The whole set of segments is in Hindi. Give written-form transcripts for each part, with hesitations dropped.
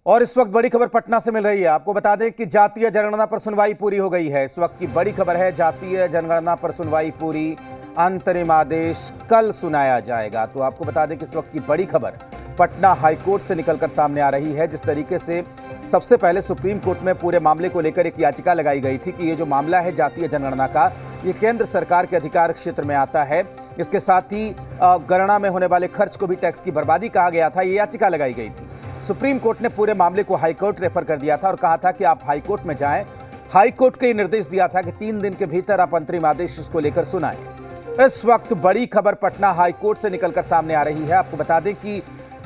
और इस वक्त बड़ी खबर पटना से मिल रही है। आपको बता दें कि जातीय जनगणना पर सुनवाई पूरी हो गई है। इस वक्त की बड़ी खबर है, जातीय जनगणना पर सुनवाई पूरी, अंतरिम आदेश कल सुनाया जाएगा। तो आपको बता दें कि इस वक्त की बड़ी खबर पटना हाईकोर्ट से निकलकर सामने आ रही है। जिस तरीके से सबसे पहले सुप्रीम कोर्ट में पूरे मामले को लेकर एक याचिका लगाई गई थी कि ये जो मामला है जातीय जनगणना का, ये केंद्र सरकार के अधिकार क्षेत्र में आता है। इसके साथ ही गणना में होने वाले खर्च को भी टैक्स की बर्बादी कहा गया था। ये याचिका लगाई गई थी। सुप्रीम कोर्ट ने पूरे मामले को हाईकोर्ट रेफर कर दिया था और कहा था कि आप हाईकोर्ट में जाएं। हाईकोर्ट को ये निर्देश दिया था कि 3 दिन के भीतर आप अंतरिम आदेश इसको लेकर सुनाएं। इस वक्त बड़ी खबर पटना हाईकोर्ट से निकलकर सामने आ रही है। आपको बता दें कि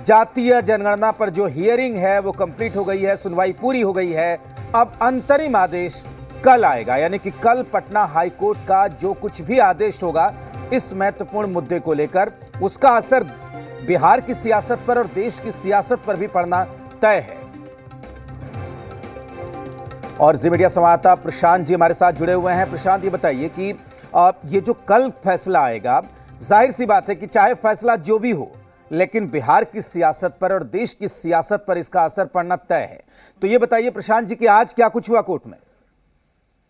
जातीय जनगणना पर जो हियरिंग है वो कंप्लीट हो गई है, सुनवाई पूरी हो गई है। अब अंतरिम आदेश कल आएगा, यानी कि कल पटना हाईकोर्ट का जो कुछ भी आदेश होगा इस महत्वपूर्ण मुद्दे को लेकर, उसका असर बिहार की सियासत पर और देश की सियासत पर भी पड़ना तय है। और जी मीडिया संवाददाता प्रशांत जी हमारे साथ जुड़े हुए हैं। प्रशांत, ये बताइए कि ये जो कल फैसला आएगा, जाहिर सी बात है कि चाहे फैसला जो भी हो, लेकिन बिहार की सियासत पर और देश की सियासत पर इसका असर पड़ना तय है। तो ये बताइए प्रशांत जी कि आज क्या कुछ हुआ कोर्ट में?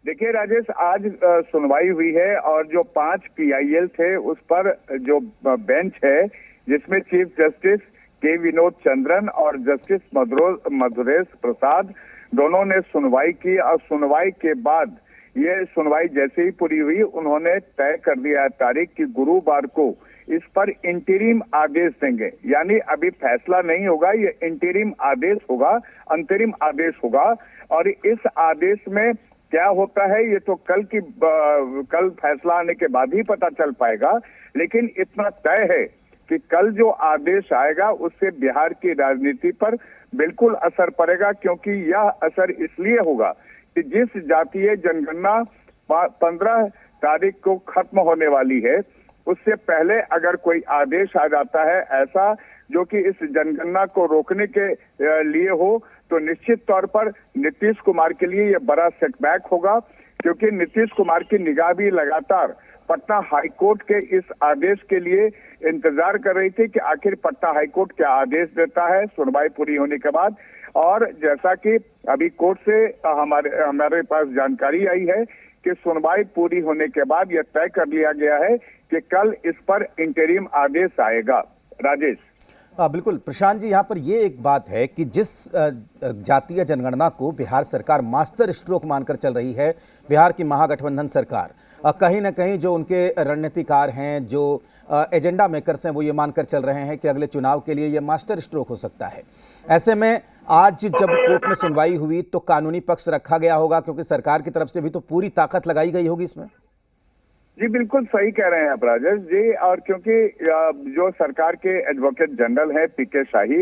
देखिए राजेश, आज सुनवाई हुई है और जो 5 PIL थे उस पर जो बेंच है, जिसमें चीफ जस्टिस के विनोद चंद्रन और जस्टिस मधुरेश प्रसाद दोनों ने सुनवाई की। और सुनवाई के बाद ये सुनवाई जैसे ही पूरी हुई, उन्होंने तय कर दिया तारीख कि गुरुवार को इस पर इंटरिम आदेश देंगे। यानी अभी फैसला नहीं होगा, ये इंटरिम आदेश होगा, अंतरिम आदेश होगा। और इस आदेश में क्या होता है ये तो कल फैसला आने के बाद ही पता चल पाएगा। लेकिन इतना तय है कि कल जो आदेश आएगा उससे बिहार की राजनीति पर बिल्कुल असर पड़ेगा, क्योंकि यह असर इसलिए होगा कि जिस जातीय जनगणना 15 तारीख को खत्म होने वाली है, उससे पहले अगर कोई आदेश आ जाता है ऐसा जो कि इस जनगणना को रोकने के लिए हो, तो निश्चित तौर पर नीतीश कुमार के लिए यह बड़ा सेटबैक होगा। क्योंकि नीतीश कुमार की निगाह भी लगातार पटना हाईकोर्ट के इस आदेश के लिए इंतजार कर रही थी कि आखिर पटना हाईकोर्ट क्या आदेश देता है सुनवाई पूरी होने के बाद। और जैसा कि अभी कोर्ट से हमारे पास जानकारी आई है कि सुनवाई पूरी होने के बाद यह तय कर लिया गया है कि कल इस पर इंटरिम आदेश आएगा। राजेश। बिल्कुल प्रशांत जी, यहाँ पर ये एक बात है कि जिस जातीय जनगणना को बिहार सरकार मास्टर स्ट्रोक मानकर चल रही है, बिहार की महागठबंधन सरकार, कहीं ना कहीं जो उनके रणनीतिकार हैं, जो एजेंडा मेकर्स हैं, वो ये मानकर चल रहे हैं कि अगले चुनाव के लिए ये मास्टर स्ट्रोक हो सकता है। ऐसे में आज जब कोर्ट में सुनवाई हुई तो कानूनी पक्ष रखा गया होगा, क्योंकि सरकार की तरफ से भी तो पूरी ताकत लगाई गई होगी इसमें। जी बिल्कुल सही कह रहे हैं आप राजेश जी। और क्योंकि जो सरकार के एडवोकेट जनरल हैं PK शाही,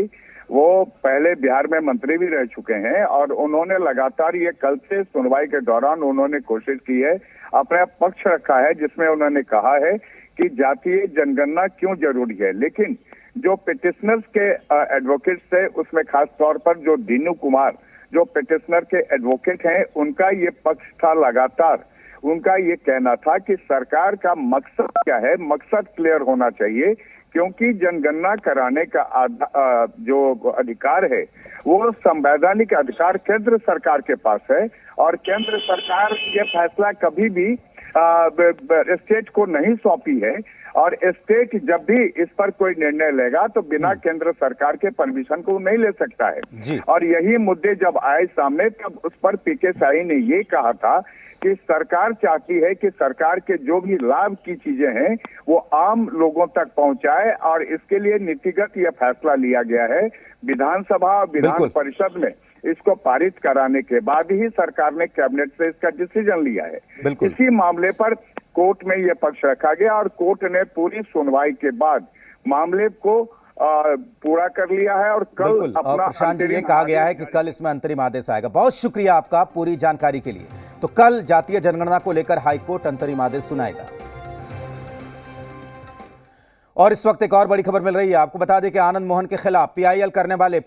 वो पहले बिहार में मंत्री भी रह चुके हैं और उन्होंने लगातार ये कल से सुनवाई के दौरान उन्होंने कोशिश की है, अपना पक्ष रखा है, जिसमें उन्होंने कहा है कि जातीय जनगणना क्यों जरूरी है। लेकिन जो पिटिशनर्स के एडवोकेट्स थे, उसमें खास तौर पर जो दीनू कुमार जो पिटिशनर के एडवोकेट हैं, उनका ये पक्ष था लगातार। उनका ये कहना था कि सरकार का मकसद क्या है, मकसद क्लियर होना चाहिए, क्योंकि जनगणना कराने का जो अधिकार है वो संवैधानिक अधिकार केंद्र सरकार के पास है। और केंद्र सरकार ये फैसला कभी भी स्टेट को नहीं सौंपी है। और स्टेट जब भी इस पर कोई निर्णय लेगा तो बिना केंद्र सरकार के परमिशन को नहीं ले सकता है। और यही मुद्दे जब आए सामने, तब उस पर PK शाही ने ये कहा था कि सरकार चाहती है कि सरकार के जो भी लाभ की चीजें हैं वो आम लोगों तक पहुंचाए, और इसके लिए नीतिगत यह फैसला लिया गया है। विधानसभा और विधान परिषद में इसको पारित कराने के बाद ही सरकार ने कैबिनेट से इसका डिसीजन लिया है। इसी मामले पर कोर्ट में यह पक्ष रखा गया और कोर्ट ने पूरी सुनवाई के बाद मामले को पूरा कर लिया है। और कल अपना प्रशांत जी, ये कहा गया है कि कल इसमें अंतरिम आदेश आएगा। बहुत शुक्रिया आपका पूरी जानकारी के लिए। तो कल जातीय जनगणना को लेकर हाईकोर्ट अंतरिम आदेश सुनाएगा। और इस वक्त एक और बड़ी खबर मिल रही है। आपको बता दें कि आनंद मोहन के खिलाफ PIL करने वाले